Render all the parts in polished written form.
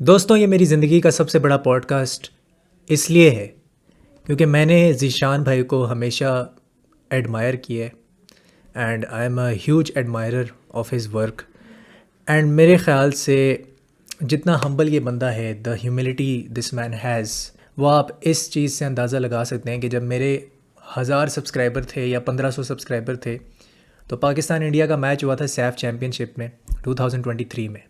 दोस्तों, ये मेरी ज़िंदगी का सबसे बड़ा पॉडकास्ट इसलिए है क्योंकि मैंने ज़ीशान भाई को हमेशा एडमायर किया है and I am a huge admirer of his work. And मेरे ख़्याल से जितना हम्बल ये बंदा है, the humility this man has, वो आप इस चीज़ से अंदाज़ा लगा सकते हैं कि जब मेरे 1000 सब्सक्राइबर थे या 1500 सब्सक्राइबर थे तो पाकिस्तान इंडिया का मैच हुआ था सैफ चैम्पियनशिप में 2023 में।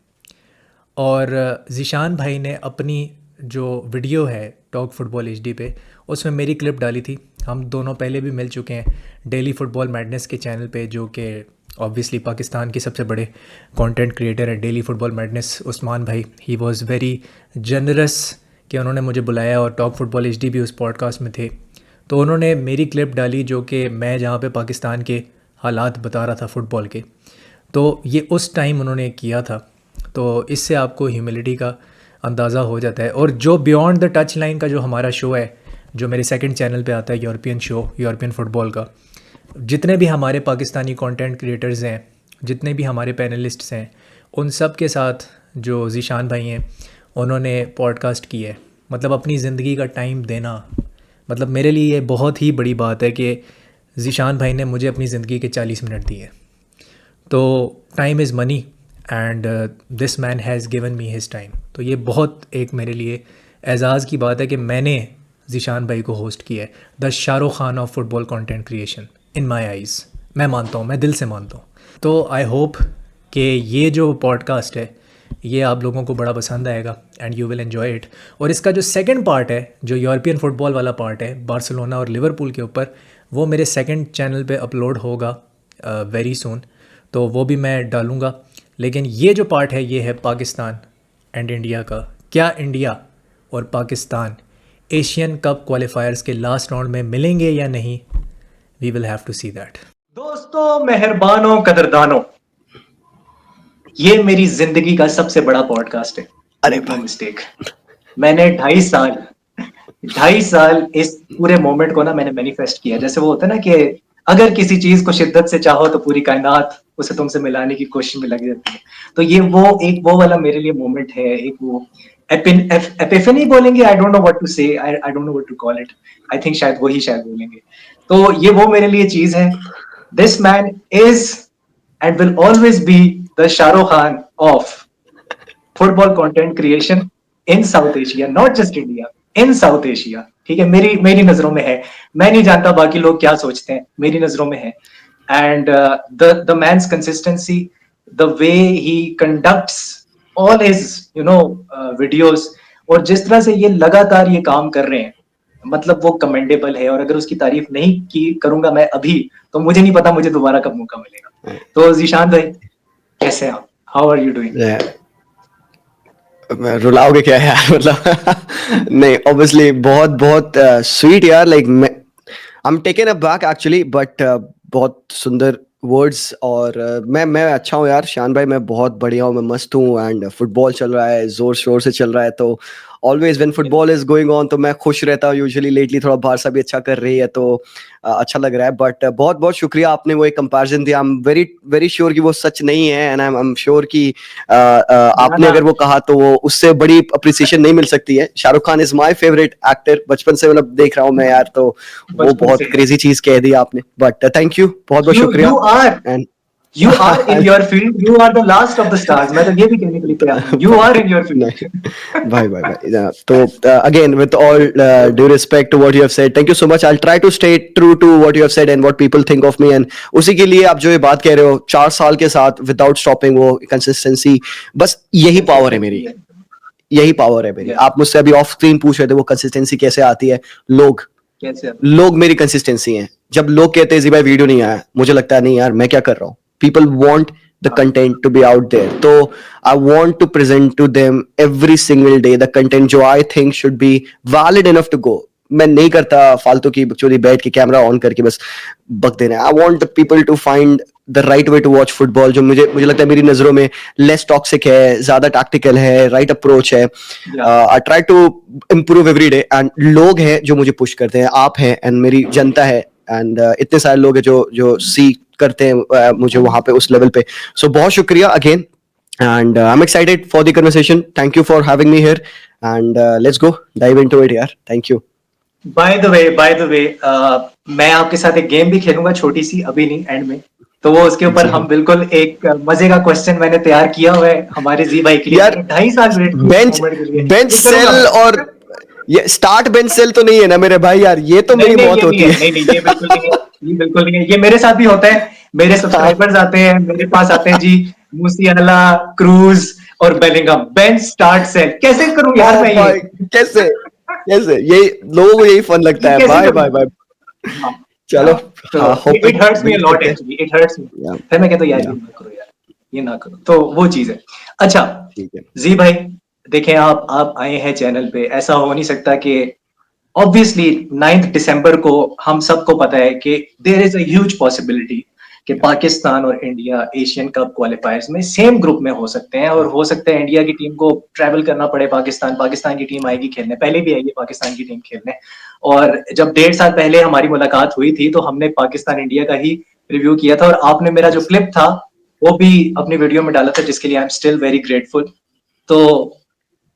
और ज़ीशान भाई ने अपनी जो वीडियो है टॉक फुटबॉल एचडी पे, उसमें मेरी क्लिप डाली थी। हम दोनों पहले भी मिल चुके हैं डेली फुटबॉल मैडनेस के चैनल पे, जो कि ऑब्वियसली पाकिस्तान के सबसे बड़े कंटेंट क्रिएटर है डेली फुटबॉल मैडनेस, उस्मान भाई। ही वाज वेरी जनरस कि उन्होंने मुझे बुलाया और टॉक फुटबॉल एचडी भी उस पॉडकास्ट में थे। तो उन्होंने मेरी क्लिप डाली जो कि मैं जहाँ पे पाकिस्तान के हालात बता रहा था फ़ुटबॉल के, तो ये उस टाइम उन्होंने किया था। तो इससे आपको ह्यूमिलिटी का अंदाज़ा हो जाता है। और जो बियॉन्ड द टच लाइन का जो हमारा शो है, जो मेरे सेकंड चैनल पे आता है, यूरोपियन शो, यूरोपियन फ़ुटबॉल का, जितने भी हमारे पाकिस्तानी कंटेंट क्रिएटर्स हैं, जितने भी हमारे पैनलिस्ट्स हैं, उन सब के साथ जो ज़ीशान भाई हैं उन्होंने पॉडकास्ट की है। मतलब अपनी ज़िंदगी का टाइम देना, मतलब मेरे लिए ये बहुत ही बड़ी बात है कि ज़ीशान भाई ने मुझे अपनी ज़िंदगी के 40 मिनट दिए। तो time is money and this man has given me his time. तो ये बहुत एक मेरे लिए एजाज़ की बात है कि मैंने ज़ीशान भाई को होस्ट किया है, the Shahrukh Khan of football content creation in my eyes. मैं मानता हूँ, मैं दिल से मानता हूँ। तो आई होप कि ये जो पॉडकास्ट है ये आप लोगों को बड़ा पसंद आएगा and you will enjoy it. और इसका जो सेकंड पार्ट है, जो यूरोपियन फुटबॉल वाला पार्ट है, बार्सिलोना और लिवरपूल के ऊपर, वो मेरे सेकंड चैनल पे अपलोड होगा वेरी सून, तो वो भी मैं डालूँगा। लेकिन ये जो पार्ट है ये है पाकिस्तान एंड इंडिया का। क्या इंडिया और पाकिस्तान एशियन कप क्वालिफायर्स के लास्ट राउंड में मिलेंगे या नहीं? We will have to see that. दोस्तों, मेहरबानों, कदरदानों, ये मेरी जिंदगी का सबसे बड़ा पॉडकास्ट है। अरे नो मिस्टेक। मैंने 2.5 साल इस पूरे मोमेंट को ना मैंने मैनिफेस्ट किया। जैसे वो होता है ना कि अगर किसी चीज को शिद्दत से चाहो तो पूरी कायनात उसे तुमसे मिलाने की कोशिश में लग जाती है। तो ये वो वाला मेरे लिए मोमेंट है। एक वो एपिफनी बोलेंगे, I don't know what to say, I don't know what to call it. I think शायद बोलेंगे। तो ये वो मेरे लिए चीज है। This man is and will always be the Shah Rukh Khan of football content creation in South Asia, not just India, in South Asia. ठीक है, मेरी नजरों में है। मैं नहीं जानता बाकी लोग क्या सोचते हैं, मेरी नजरों में है। And the man's consistency, the way he conducts all his videos, और जिस तरह से ये लगातार ये काम कर रहे हैं, मतलब वो कमेंडेबल है। और अगर उसकी तारीफ नहीं की करूंगा मैं अभी, तो मुझे नहीं पता मुझे दोबारा कब मौका मिलेगा। तो ज़ीशान भाई, कैसे हैं आप? How are you doing? रुलाओगे क्या यार? मतलब नहीं, ऑब्वियसली बहुत बहुत स्वीट यार। Like I am taken aback actually, but बहुत सुंदर वर्ड्स। और मैं अच्छा हूँ यार शान भाई, मैं बहुत बढ़िया हूँ, मैं मस्त हूँ। एंड फुटबॉल चल रहा है, जोर शोर से चल रहा है। तो always when football is going on तो मैं खुश रहता हूँ। यूजुअली लेटली थोड़ा बारसा भी अच्छा कर रही है तो अच्छा लग रहा है। बट बहुत बहुत शुक्रिया, आपने वो एक कंपैरिजन दिया। I am very very sure कि वो सच नहीं है। एंड आई एम श्योर कि आपने अगर वो कहा तो वो उससे बड़ी अप्रिसिएशन नहीं मिल सकती है। Shahrukh Khan is my favourite actor, बचपन से मतलब देख रहा हूँ मैं यार। तो वो बहुत क्रेजी चीज कह दी आपने। बट थैंक यू, बहुत बहुत शुक्रिया। And You are in your field. You are the last of the stars. मैं तो ये भी कहने के लिए तैयार हूँ। You are in your field. भाई तो again with all due respect to what you have said, thank you so much. I'll try to stay true to what you have said and what people think of me. And उसी के लिए आप जो ये बात कह रहे हो 4 साल के साथ without stopping, वो consistency, बस यही पावर है मेरी, यही पावर है मेरी। आप मुझसे अभी ऑफ स्क्रीन पूछ रहे थे वो कंसिस्टेंसी कैसे आती है। लोग मेरी कंसिस्टेंसी हैं। जब लोग कहते हैं जी भाई वीडियो नहीं आया, मुझे लगता है नहीं यार मैं क्या कर रहा हूँ। People want the content to be out there. So I want to present to them every single day the content जो I think should be valid enough to go. मैं नहीं करता फालतू की बकचोदी बैठ के कैमरा ऑन करके बस बक देना। I want the people to find the right way to watch football, जो मुझे लगता है मेरी नजरों में less toxic है, ज्यादा tactical है, right approach है। I try to improve every day and लोग हैं जो मुझे push करते हैं, आप हैं and मेरी जनता है। एंड इतने सारे लोग हैं जो सी करते हैं मुझे वहां पे उस लेवल पे। सो बहुत शुक्रिया again. and I'm excited for the conversation. Thank you for having me here, and let's go dive into it, yaar. Thank you. By the way मैं आपके साथ एक गेम भी खेलूंगा छोटी सी, अभी नहीं, एंड में। तो वो उसके ऊपर जी हम हाँ बिल्कुल एक मजे का क्वेश्चन मैंने तैयार किया हुआ है हमारे जी भाई के लिए। यार, मैंने 2.5 साल वेट किया इस बेंच मोमेंट के लिए, बेंच ये करूंगा सेल मैं। और ये स्टार्ट बेंच सेल तो नहीं है ना मेरे भाई यार, ये तो नहीं मेरी नहीं, मौत ये नहीं होती है, है। नहीं नहीं, ये बिल्कुल नहीं है, ये बिल्कुल नहीं है। ये मेरे साथ भी होता है। मेरे हाँ सब्सक्राइबर्स आते हैं मेरे पास, आते हैं जी, मूसियाला, क्रूज और बेलिंगम, बेंच स्टार्ट सेल, कैसे करूं यार ओ मैं ये? भाई, कैसे कैसे यही लोगों को यही फन लगता ये है। कैसे बाय करूं? Bye bye. हाँ, चलो, हाँ, तो हाँ hope it hurts me a meet lot करते हैं। Actually, it hurts me. या फिर मैं कहता हूँ यार ये या ना करो यार, ये ना करो, तो वो चीज है। अच्छा ठीक है। जी भाई, देखें आप आए हैं चैनल पे, ऐसा हो नहीं सकता कि ऑब्वियसली 9 दिसंबर को हम सबको पता है कि there is a huge possibility कि पाकिस्तान और इंडिया एशियन कप क्वालिफायर्स में सेम ग्रुप में हो सकते हैं, और हो सकता है इंडिया की टीम को ट्रैवल करना पड़े पाकिस्तान, पाकिस्तान की टीम आएगी खेलने, पहले भी आई है पाकिस्तान की टीम खेलने। और जब 1.5 साल पहले हमारी मुलाकात हुई थी तो हमने पाकिस्तान इंडिया का ही रिव्यू किया था, और आपने मेरा जो क्लिप था वो भी अपनी वीडियो में डाला था, जिसके लिए I am still very grateful. तो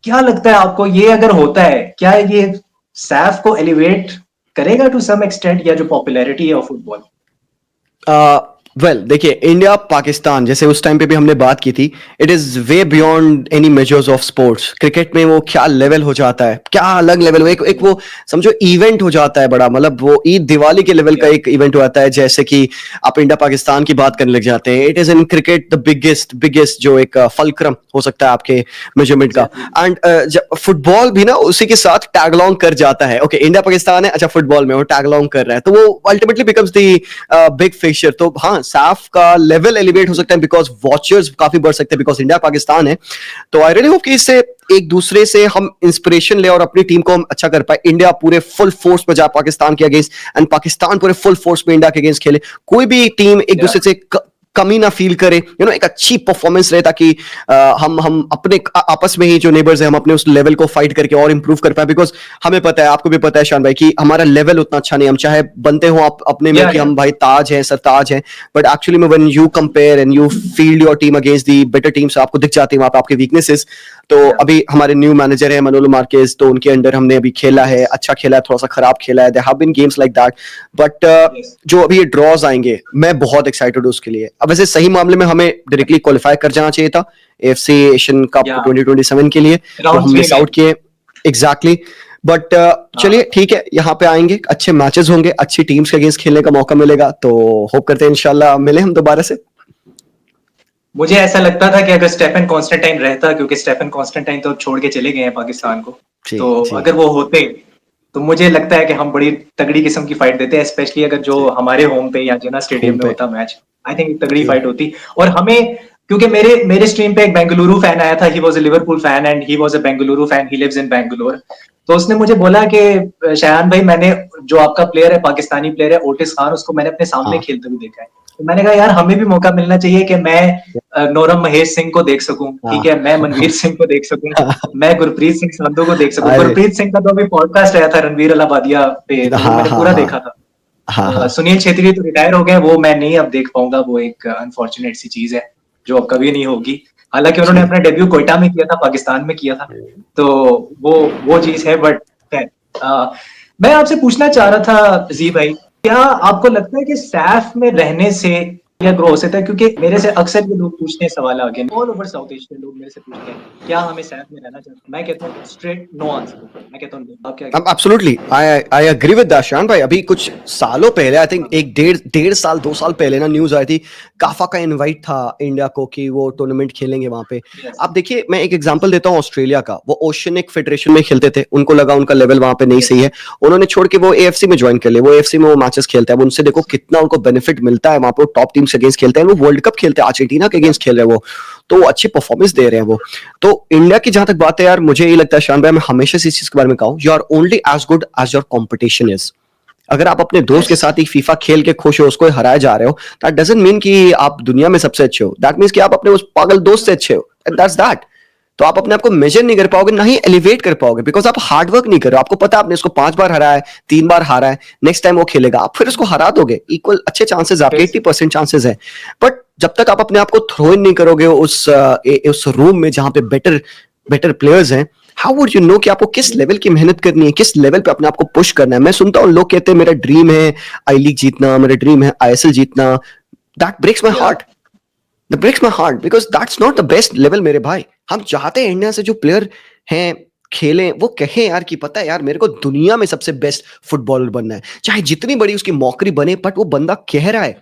क्या लगता है आपको, ये अगर होता है, क्या ये सैफ को एलिवेट करेगा टू सम एक्सटेंट, या जो पॉपुलैरिटी है ऑफ फुटबॉल? वेल देखिए, इंडिया पाकिस्तान जैसे उस टाइम पे भी हमने बात की थी, it is way beyond any measures of sports. Cricket में वो क्या लेवल हो जाता है, क्या अलग लेवल, एक वो समझो इवेंट हो जाता है बड़ा, मतलब वो ईद दिवाली के लेवल का एक इवेंट हो जाता है। जैसे कि आप इंडिया पाकिस्तान की बात करने लग जाते हैं, it is in cricket the biggest जो एक फलक्रम हो सकता है आपके मेजरमेंट का। एंड फुटबॉल भी ना उसी के साथ टैग अलॉन्ग कर जाता है। ओके, इंडिया पाकिस्तान है, अच्छा फुटबॉल में वो टैग अलॉन्ग कर रहा है, तो वो ultimately becomes the big picture. तो हाँ, साफ का लेवल एलिवेट हो सकता है बिकॉज वॉचर्स काफी बढ़ सकते हैं, बिकॉज इंडिया पाकिस्तान है। तो आई रियली होप कि इससे एक दूसरे से हम इंस्पिरेशन ले और अपनी टीम को हम अच्छा कर पाए। इंडिया पूरे फुल फोर्स में जाए पाकिस्तान के अगेंस्ट, एंड पाकिस्तान पूरे फुल फोर्स में इंडिया के अगेंस्ट खेले। कोई भी टीम एक दूसरे से कमी ना फील करे, एक अच्छी परफॉर्मेंस रहे, ताकि हम अपने आपस में ही जो नेबर्स है हम अपने उस लेवल को फाइट करके और इंप्रूव कर पाए। बिकॉज हमें पता है, आपको भी पता है शान भाई, कि हमारा लेवल उतना अच्छा नहीं, हम चाहे बनते हो आप अपने में कि हम भाई ताज है, सरताज है, बट एक्चुअली में when you compare and you field your team against the better teams, आपको दिख जाती है वहां पे आपके वीकनेसेस। तो अभी हमारे न्यू मैनेजर है मनोलो मार्केज, तो उनके अंडर हमने अभी खेला है, अच्छा खेला है, थोड़ा सा खराब खेला है, there have been games like that. But जो अभी ये ड्रॉज आएंगे, मैं बहुत एक्साइटेड हूँ उसके लिए। अब वैसे सही मामले में हमें डायरेक्टली क्वालिफाई कर जाना चाहिए था एएफसी एशियन कप 2027 के लिए, जो हम मिस आउट किए। एग्जैक्टली, बट चलिए ठीक है, यहाँ पे आएंगे, अच्छे मैचेस होंगे, अच्छी टीम्स के अगेंस्ट खेलने का मौका मिलेगा, तो होप करते हैं इंशाल्लाह मिले हम दोबारा से। मुझे ऐसा लगता था कि अगर स्टेफन कॉन्स्टेंटाइन रहता, क्योंकि स्टेफन कॉन्स्टेंटाइन तो छोड़ के चले गए हैं पाकिस्तान को, जी तो जी अगर वो होते तो मुझे लगता है कि हम बड़ी तगड़ी किस्म की फाइट देते हैं, स्पेशली अगर जो जी, हमारे होम पे या जिना स्टेडियम होम में पे होता मैच। आई थिंक तगड़ी जी, फाइट होती। और हमें, क्योंकि मेरे मेरे स्ट्रीम पे एक बेंगलुरु फैन आया था, he was a Liverpool fan and he was a Bengaluru fan, he lives in Bengaluru. तो उसने मुझे बोला कि शायान भाई, मैंने जो आपका प्लेयर है, पाकिस्तानी प्लेयर है ओटिस खान, उसको मैंने अपने सामने हाँ खेलते हुए देखा है। तो मैंने कहा यार, हमें भी मौका मिलना चाहिए कि मैं नोरम महेश सिंह को देख सकूं, हाँ ठीक है, मैं मनवीर सिंह को देख सकूं, मैं गुरप्रीत सिंह संधू को देख सकूं। अरे गुरप्रीत सिंह का तो अभी पॉडकास्ट आया था रणवीर अलाहाबादिया पे, तो वो हाँ मैंने हाँ पूरा हाँ देखा था। हाँ हाँ सुनील छेत्री तो रिटायर हो गए, वो मैं नहीं अब देख पाऊंगा, वो एक अनफॉर्चुनेट सी चीज है जो अब कभी नहीं होगी। हालांकि उन्होंने जी। अपना डेब्यू कोयटा में किया था, पाकिस्तान में किया था, तो वो चीज है। बट मैं आपसे पूछना चाह रहा था जी भाई, क्या आपको लगता है कि सैफ में रहने से क्या ग्रो हो सकता है? क्योंकि मेरे से अक्सर ये लोग पूछते हैं सवाल, आगे ऑल ओवर साउथ एशियन लोग मेरे से पूछते हैं क्या हमें सैफ में रहना चाहिए। मैं कहता हूँ स्ट्रेट नो आंसर, मैं कहता हूँ आप क्या कहते absolutely, I agree with that Shaan भाई। अभी कुछ सालों पहले, आई थिंक एक डेढ़ साल 2 साल पहले ना, न्यूज आई थी, काफा का इनवाइट था इंडिया को कि वो टूर्नामेंट खेलेंगे वहां पे। हैं? यस, आप देखिए, मैं एक एग्जांपल देता हूँ ऑस्ट्रेलिया का। वो ओशियनिक फेडरेशन में खेलते थे, उनको लगा उनका लेवल वहां पे नहीं यस, सही है, उन्होंने छोड़ के वो एएफसी में ज्वाइन कर लिया। वो एएफसी में वो मैचेस खेलता है, उनसे देखो कितना उनको बेनिफिट मिलता है, वहां पे टॉप टीम से अगेंस्ट खेलते हैं, वो वर्ल्ड कप खेलते हैं, अर्जेंटीना के अगेंस्ट खेल रहे हैं वो, तो वो अच्छी परफॉर्मेंस दे रहे हैं वो। तो इंडिया की जहां तक बात है यार, मुझे ये लगता है शान भाई, मैं हमेशा से इस चीज के बारे में कहूं, you are only as good as your competition is. अगर आप अपने दोस्त के यस, साथ ही फीफा खेल के खुश हो, उसको हराए जा रहे हो, दैट डजंट मीन कि आप दुनिया में सबसे अच्छे हो। दैट मीन्स कि आप अपने उस पागल दोस्त से अच्छे हो, एंड दैट्स दैट। तो आप अपने आप को मेजर नहीं कर पाओगे, ना ही एलिवेट कर पाओगे, बिकॉज आप हार्ड वर्क नहीं कर रहे हो। आपको पता है आपने इसको 5 बार हराया है, 3 बार हारा है, नेक्स्ट टाइम वो खेलेगा, आप फिर उसको हरा दोगे, इक्वल अच्छे चांसेस, आपके यस, 80% चांसेस है। बट जब तक आप अपने आप को थ्रो इन नहीं करोगे उस रूम में जहां पे बेटर प्लेयर्स हैं, हाउ वुड यू नो कि आपको किस लेवल की मेहनत करनी है, किस लेवल पे अपने आप को पुश करना है। मैं सुनता हूँ लोग कहते हैं मेरा ड्रीम है आई लीग जीतना, मेरा ड्रीम है आईएसएल जीतना, that breaks my heart, that breaks my heart because that's not the best level मेरे भाई। हम चाहते हैं इंडिया से जो प्लेयर हैं खेलें वो कहें यार कि पता है यार मेरे को दुनिया में सबसे बेस्ट फुटबॉलर बनना है, चाहे जितनी बड़ी उसकी मौकरी बने, बट वो बंदा कह रहा है।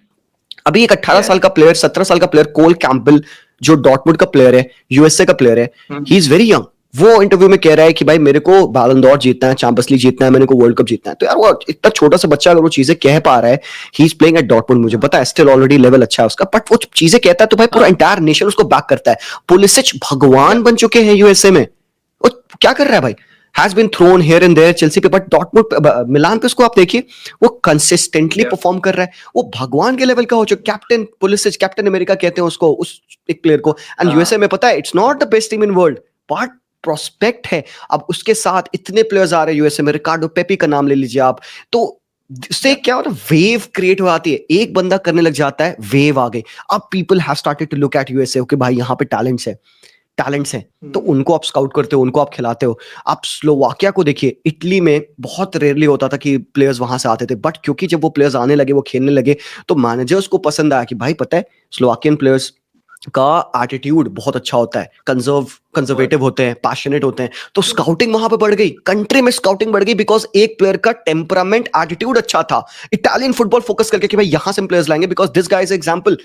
अभी एक 18 साल का प्लेयर, 17 साल का प्लेयर कोल कैंपबेल जो डॉर्टमुंड का प्लेयर है, यूएसए का प्लेयर है, ही इज वेरी यंग, वो इंटरव्यू में कह रहा है कि भाई मेरे को बैलन डॉर जीतना है, चैंपियंस लीग जीतना है, मेरे को वर्ल्ड कप जीतना है। तो यार वो इतना छोटा सा बच्चा अगर वो चीजें कह पा रहा है, he is playing at Dortmund, मुझे पता है स्टिल ऑलरेडी लेवल अच्छा है उसका, बट वो चीजें कहता है तो भाई पूरा एंटायर नेशन उसको बैक करता है। पुलिसिच भगवान बन चुके हैं यूएसए में, वो क्या कर रहा है भाई, has been thrown here and there Chelsea पे, बट डॉर्टमुंड मिलान पे उसको आप देखिए वो कंसिस्टेंटली परफॉर्म कर रहा है, वो भगवान के लेवल का हो चुका। कैप्टन पुलिसिच, कैप्टन अमेरिका कहते हैं उसको, उस एक प्लेयर को, एंड यूएसए में पता है it's not the best team in world but prospect है। अब उसके साथ इतने प्लेयर्स आ रहे हैं यूएसए में, रिकार्डो पेपी का नाम ले लीजिए आप, तो उससे क्या होता है, वेव क्रिएट हो जाती है, एक बंदा करने लग जाता है, वेव आ गई। अब people have started to look at USA, okay भाई यहाँ पे टैलेंट्स हैं, तो उनको आप स्काउट करते हो, उनको आप खिलाते हो। आप स्लोवाकिया को देखिए, इटली में बहुत रेयरली होता था कि प्लेयर्स वहां से आते थे, बट क्योंकि जब वो प्लेयर्स आने लगे, वो खेलने लगे, तो मैनेजर्स को पसंद आया कि भाई पता है स्लोवाकियन प्लेयर्स का एटीट्यूड बहुत अच्छा होता है, कंजर्वेटिव होते हैं, पैशनेट होते हैं, तो स्काउटिंग वहां पे बढ़ गई, कंट्री में स्काउटिंग बढ़ गई, बिकॉज एक प्लेयर का टेम्परामेंट एटीट्यूड अच्छा था। इटालियन फुटबॉल फोकस करके कि भाई यहां से प्लेयर्स लाएंगे, because this guy is example,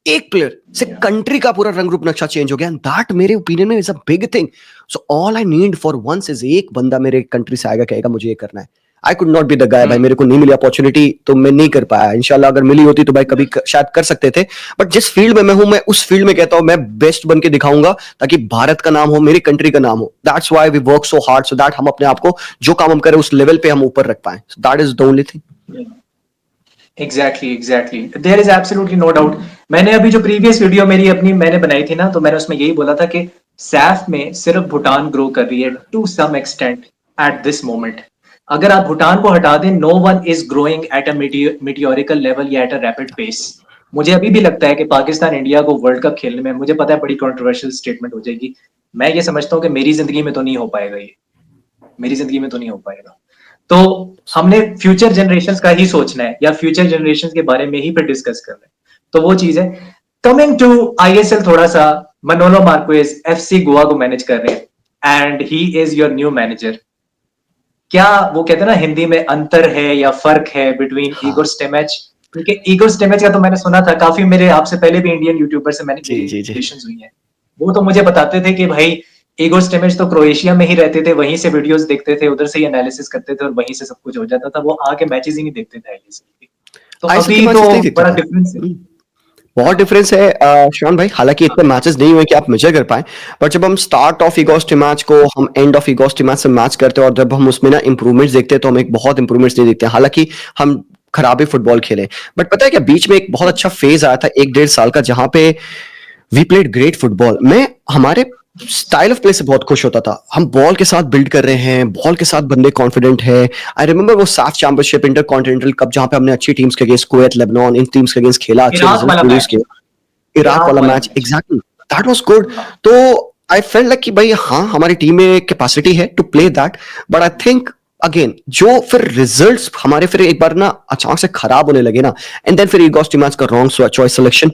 एक प्लेयर से कंट्री का पूरा रंग रूप नक्शा चेंज हो गया, एंड दैट मेरे ओपिनियन में is a big thing. So all I need for once is एक बंदा मेरे कंट्री से आएगा, कहेगा मुझे ये करना है। I could not be the guy, भाई मेरे को नहीं मिली अपॉर्चुनिटी तो मैं नहीं कर पाया, इंशाल्लाह अगर मिली होती तो भाई कभी शायद कर सकते थे, बट जिस फील्ड में मैं हूं, मैं उस फील्ड में कहता हूं मैं बेस्ट बन के दिखाऊंगा, ताकि भारत का नाम हो, मेरी कंट्री का नाम हो। That's why we work so hard, so that हम अपने आप को जो काम हम करें उस लेवल पे हम ऊपर रख पाए। That is the only thing. Exactly there is absolutely no doubt. मैंने अभी जो प्रीवियस वीडियो मेरी अपनी मैंने बनाई थी ना, तो मैंने उसमें यही बोला था कि सैफ में सिर्फ भूटान ग्रो कर रही है to some extent at this moment. अगर आप भूटान को हटा दें, no one is growing at a meteorical level या एट अ रैपिड पेस। मुझे अभी भी लगता है कि पाकिस्तान इंडिया को वर्ल्ड कप खेलने में, मुझे पता है बड़ी कंट्रोवर्शियल स्टेटमेंट हो जाएगी, मैं ये समझता हूँ कि मेरी जिंदगी में तो नहीं हो पाएगा, ये मेरी जिंदगी में तो नहीं हो पाएगा। तो हमने फ्यूचर जनरेशंस का ही सोचना है, या फ्यूचर जनरेशंस के बारे में ही फिर डिस्कस करना है, तो वो चीज है। कमिंग टू आईएसएल, थोड़ा सा मनोलो मार्क्वेज एफसी गोवा को मैनेज कर रहे हैं and he is your new manager. क्या वो कहते हैं ना हिंदी में अंतर है या फर्क है बिटवीन ईगोर स्टिमैच? क्योंकि ईगोर स्टिमैच का तो मैंने सुना था, काफी मेरे आपसे पहले भी इंडियन यूट्यूबर से मैंने डिस्कशंस हुई हैं, वो तो मुझे बताते थे कि भाई ईगोर स्टिमैच तो क्रोएशिया में ही रहते थे, वहीं से वीडियोस देखते थे, उधर से ही एनालिसिस करते थे और वहीं से सब कुछ हो जाता था, वो आके मैचेस ही नहीं देखते थे आईएसएल के। तो अभी तो बड़ा डिफरेंस है, बहुत डिफरेंस है श्याम भाई। हालांकि इतने मैचेस नहीं हुए कि आप मेजर कर पाए, बट जब हम स्टार्ट ऑफ ईगोर मैच को हम एंड ऑफ ईगोर मैच से मैच करते हैं, और जब हम उसमें ना इंप्रूवमेंट्स देखते हैं, तो हम एक बहुत इंप्रूवमेंट्स नहीं देखते हैं। हालांकि हम खराबी फुटबॉल खेले, बट पता है क्या, बीच में एक बहुत अच्छा फेज आया था 1-1.5 साल का, जहां पे वी प्लेड ग्रेट फुटबॉल। मैं हमारे स्टाइल ऑफ प्ले से बहुत खुश होता था, हम बॉल के साथ बिल्ड कर रहे हैं, बॉल के साथ बंदे कॉन्फिडेंट है। आई रिमेंबर वो साफ चैंपियनशिप, इंटर कॉन्टिनेंटल कप, जहां पे हमने अच्छी टीम्स के अगेंस्ट, कुवैत, लेबनान, इन टीम्स के अगेंस्ट खेला, अच्छे रिजल्ट प्रोड्यूस किए। इराक वाला match, exactly, that was good. तो आई फेल्ट लाइक कि भाई हाँ हमारी टीम में कैपेसिटी है to play that, but I think again जो फिर रिजल्ट्स हमारे फिर एक बार ना अचानक से खराब होने लगे ना, एंड देन फिर ईगोर मैच का wrong choice selection,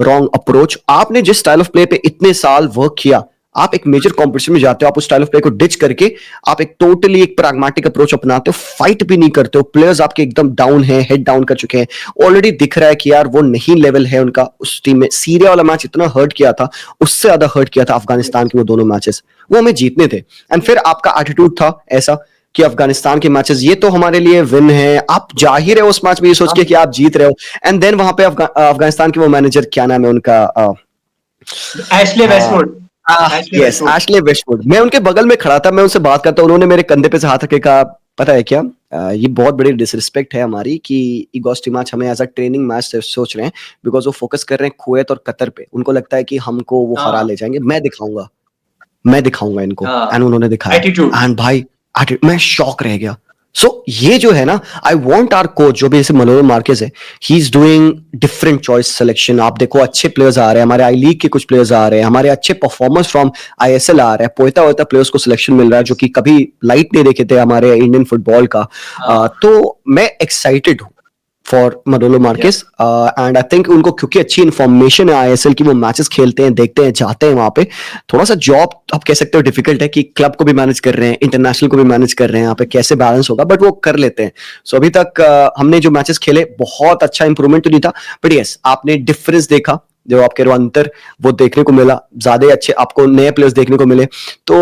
wrong approach. आपने जिस स्टाइल ऑफ प्ले पे इतने साल वर्क किया, आप एक मेजर कॉम्पिटिशन में जाते हो, आप उस स्टाइल ऑफ प्ले को डिच करके आप एक टोटली एक प्रैग्मेटिक अप्रोच अपनाते हो, फाइट भी नहीं करते हो, प्लेयर्स आपके एकदम डाउन है, हेड डाउन कर चुके हैं, ऑलरेडी दिख रहा है कि यार वो नहीं लेवल है उनका उस टीम में। सीरिया वाला मैच इतना हर्ट किया था, उससे ज्यादा हर्ट किया था अफगानिस्तान के वो दोनों मैचेस, वो हमें जीतने थे। एंड फिर आपका एटीट्यूड था ऐसा कि अफगानिस्तान के मैचेस ये तो हमारे लिए विन है, आप जा ही रहे हो उस मैच में ये सोच के कि आप जीत रहे हो, एंड देन वहां पे अफगानिस्तान के वो मैनेजर, क्या नाम है उनका, Ashley Westwood. Yes, Ashley Westwood. मैं उनके बगल में खड़ा था, मैं उनसे बात करता, उन्होंने मेरे कंधे पे से हाथ रख के कहा, पता है क्या, ये बहुत बड़ी डिसरिस्पेक्ट है हमारी कि ईगोर मैच हमें एज अ ट्रेनिंग मैच सोच रहे हैं, बिकॉज वो फोकस कर रहे हैं कुवैत और कतर पे, उनको लगता है कि हमको वो हरा ले जाएंगे, मैं दिखाऊंगा इनको। एंड उन्होंने दिखाया, एंड भाई मैं शॉक रह गया, सो ये जो है ना, आई वॉन्ट आर कोच जो भी जैसे मनोरम मार्केस है, he is doing different choice selection. आप देखो अच्छे प्लेयर्स आ रहे हैं, हमारे आई लीग के कुछ प्लेयर्स आ रहे हैं, हमारे अच्छे परफॉर्मर्स फ्रॉम ISL आ रहे हैं, पोता होता प्लेयर्स को सिलेक्शन मिल रहा है जो कि कभी लाइट नहीं देखे थे हमारे इंडियन फुटबॉल का. तो मैं एक्साइटेड हूँ for मनोलो Marquez. And I think उनको क्योंकि अच्छी इन्फॉर्मेशन है ISL की, वो मैचेस खेलते हैं, देखते हैं, जाते हैं वहां पे. थोड़ा सा जॉब आप कह सकते हो डिफिकल्ट है कि क्लब को भी मैनेज कर रहे हैं, इंटरनेशनल को भी मैनेज कर रहे हैं, यहाँ पे कैसे बैलेंस होगा, बट वो कर लेते हैं. सो अभी तक हमने जो मैचेस खेले बहुत अच्छा इंप्रूवमेंट तो नहीं था, बट यस आपने डिफरेंस देखा, जो आप कह रहे हो अंतर, वो देखने को मिला. ज्यादा अच्छे आपको नए प्लेयर्स देखने को मिले, तो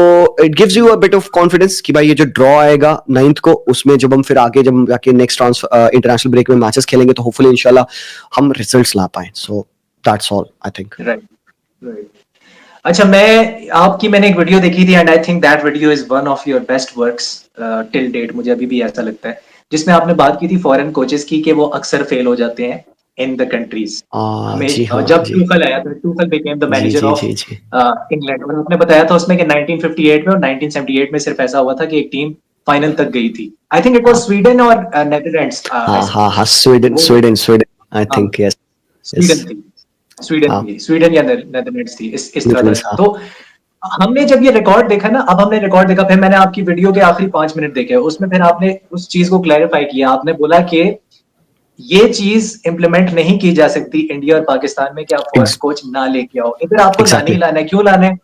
it gives you a bit of confidence कि भाई ये जो ड्रॉ आएगा 9th को, उसमें जब हम फिर आगे जब जाके नेक्स्ट इंटरनेशनल ब्रेक में मैचेस खेलेंगे तो होपफुली इंशाल्लाह हम रिजल्ट्स ला पाए. So that's all I think. Right, right. अच्छा, मैंने एक वीडियो देखी थी and I think that video is one of your best works till date, मुझे अभी भी ऐसा लगता है, जिसमें आपने बात की थी फॉरेन कोचेस की कि वो अक्सर फेल हो जाते हैं इन द कंट्रीज. जी हाँ जब जी टूखल आया था, टूखल बिकेम द जी मैनेजर जी ऑफ जी जी. इंग्लैंड, और आपने बताया था उसमें कि 1958 में और 1978 में सिर्फ ऐसा हुआ था कि एक टीम फाइनल तक गई थी. I think it was Sweden और नेदरलैंड्स, हाँ हाँ हाँ, स्वीडन वो स्वीडन स्वीडन आई हाँ, थिंक. Yes Sweden yes. थी, स्वीडन हाँ थी, स्वीडन या नेदरलैंड्स थी, इस तरह नेदरलैंड्स. था. हाँ तो हमने जब ये रिकॉर्ड देखा ना, अब हमने रिकॉर्ड देखा, फिर मैंने आपकी वीडियो के आखिरी 5 मिनट देखे, उसमें फिर आपने उस चीज को क्लैरिफाई किया. आपने बोला कि ये चीज इंप्लीमेंट नहीं की जा सकती इंडिया और पाकिस्तान में कि आप फॉरेन कोच ना लेके आओ, इधर आपको लाने ही एग्जैक्टली. लाना है. क्यों लाना है?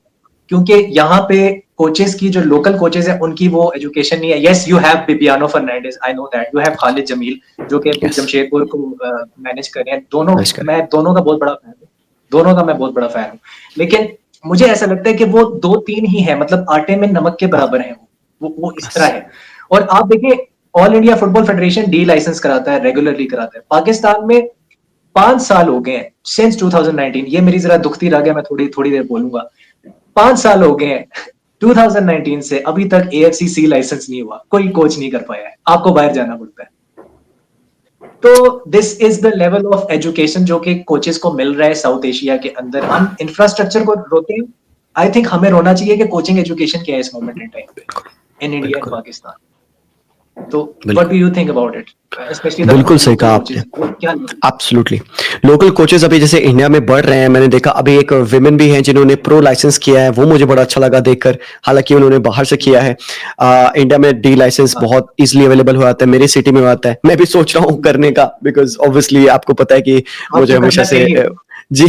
क्योंकि यहाँ पे कोचेस की, जो लोकल कोचेस है, उनकी वो एजुकेशन नहीं है. Yes, you have Bibiano Fernandes, I know that. You have Khalid Jamil जो कि अभी यस. जमशेदपुर को मैनेज कर रहे हैं. दोनों, नाइस करेक्ट. मैं दोनों का बहुत बड़ा फैन हूँ, दोनों का मैं बहुत बड़ा फैन हूँ. लेकिन मुझे ऐसा लगता है कि वो 2-3 ही है, मतलब आटे में नमक के हाँ बराबर है वो इस तरह बस. है. और आप देखिए, All India Football Federation D license कराता है, रेगुलरली कराता है. पाकिस्तान में 5 साल हो गए हैं, सिंस 2019. ये मेरी जरा दुखती रह गया, मैं थोड़ी थोड़ी देर बोलूंगा. 5 साल हो गए हैं 2019 से अभी तक AFC लाइसेंस नहीं हुआ, कोई कोच नहीं कर पाया है, आपको बाहर जाना पड़ता है. तो this is the level of education जो कि कोचेस को मिल रहा है साउथ एशिया के अंदर. हम इंफ्रास्ट्रक्चर को रोते हैं, आई थिंक हमें रोना चाहिए कि कोचिंग एजुकेशन क्या है इस मोमेंट इन टाइम पे इन इंडिया एंड बिल्कुल पाकिस्तान. तो व्हाट बिल्कुल do you think about it, specially the बिल्कुल सही लोकल कहा आपने. कोचेस, वो क्या? एब्सोल्युटली. लोकल कोचेस अभी जैसे इंडिया में बढ़ रहे हैं, मैंने देखा अभी एक विमेन भी हैं जिन्होंने प्रो लाइसेंस किया है, वो मुझे बड़ा अच्छा लगा देखकर, हालांकि उन्होंने बाहर से किया है. इंडिया में डी लाइसेंस हाँ, बहुत इजीली अवेलेबल हो जाता है, मेरी सिटी में हो जाता है. मैं भी सोच रहा हूँ करने का, बिकॉज ऑब्वियसली आपको पता है कि मुझे आपको हमेशा करना से चाहिए. जी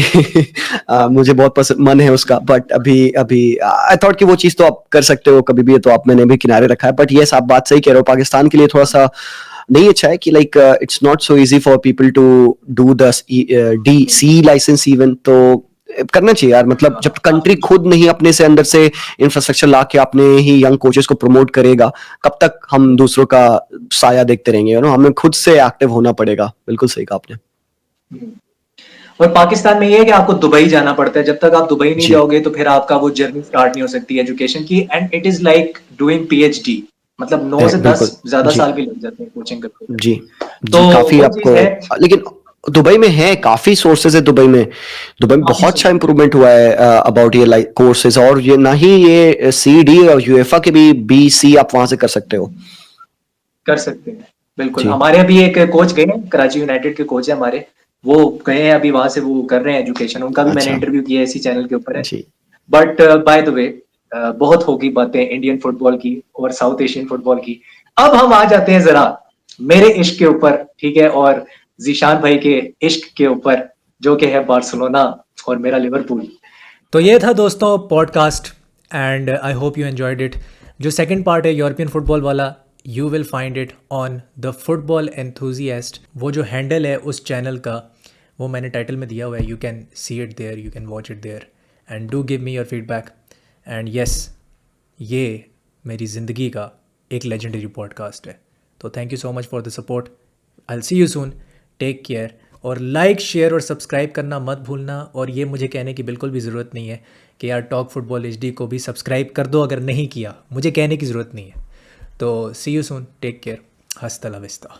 हाँ, मुझे बहुत पसंद मन है उसका, बट अभी अभी आई थॉट कि वो चीज तो आप कर सकते हो कभी भी, तो आप मैंने भी किनारे रखा है. बट यस आप बात सही कह रहे हो, पाकिस्तान के लिए थोड़ा सा नहीं अच्छा है कि like it's not so easy for people to do the DC license even. तो करना चाहिए यार, मतलब जब कंट्री खुद नहीं अपने से अंदर से इंफ्रास्ट्रक्चर ला के अपने ही यंग कोचेस को प्रमोट करेगा, कब तक हम दूसरों का साया देखते रहेंगे. यू नो, हमें खुद से एक्टिव होना पड़ेगा. बिल्कुल सही कहा आपने. और पाकिस्तान में ये है कि आपको दुबई जाना पड़ता है. जब तक आप दुबई नहीं जी जाओगे तो फिर आपका वो जर्नी स्टार्ट नहीं हो सकती एजुकेशन की. And it is like doing PhD, मतलब 9 से 10 बिल्कुल. ज्यादा जी साल भी लग जाते हैं कोचिंग करते जी करते. जी. तो काफी वो चीज आपको, है, लेकिन दुबई में है काफी सोर्सेज है. दुबई में काफी बहुत अच्छा सोचते हैं. इंप्रूवमेंट हुआ है अबाउट ये लाइक कोर्सेज. और ये ना ही ये CD और UEFA के भी BC आप वहां से कर सकते हो. कर सकते हैं, बिल्कुल. जी हमारे अभी एक कोच गए हैं, कराची यूनाइटेड के कोच है हमारे, वो गए हैं अभी वहां से, वो कर रहे हैं एजुकेशन. उनका भी मैंने अच्छा. इंटरव्यू किया है, इसी चैनल के ऊपर है. जी बट बाय द वे, बहुत होगी बातें इंडियन फुटबॉल की और साउथ एशियन फुटबॉल की. अब हम आ जाते हैं जरा मेरे इश्क के ऊपर, ठीक है, और जीशान भाई के इश्क के ऊपर, जो कि है बार्सिलोना और मेरा लिवरपूल. तो ये था दोस्तों podcast, and I hope you enjoyed it. जो सेकंड पार्ट है यूरोपियन फुटबॉल वाला, you will find it on the football enthusiast. वो जो हैंडल है उस चैनल का, वो मैंने टाइटल में दिया हुआ है. You can see it there, you can watch it there, and do give me your feedback. And yes, ये मेरी ज़िंदगी का एक लेजेंडरी पॉडकास्ट है. तो thank you so much for the support. I will see you soon. Take care. और like, share और subscribe करना मत भूलना. और ये मुझे कहने की बिल्कुल भी ज़रूरत नहीं है कि यार टॉक फुटबॉल HD को भी सब्सक्राइब कर दो. अगर नहीं किया, मुझे कहने की ज़रूरत नहीं है. तो see you soon. Take care. हस्ता ला विस्ता.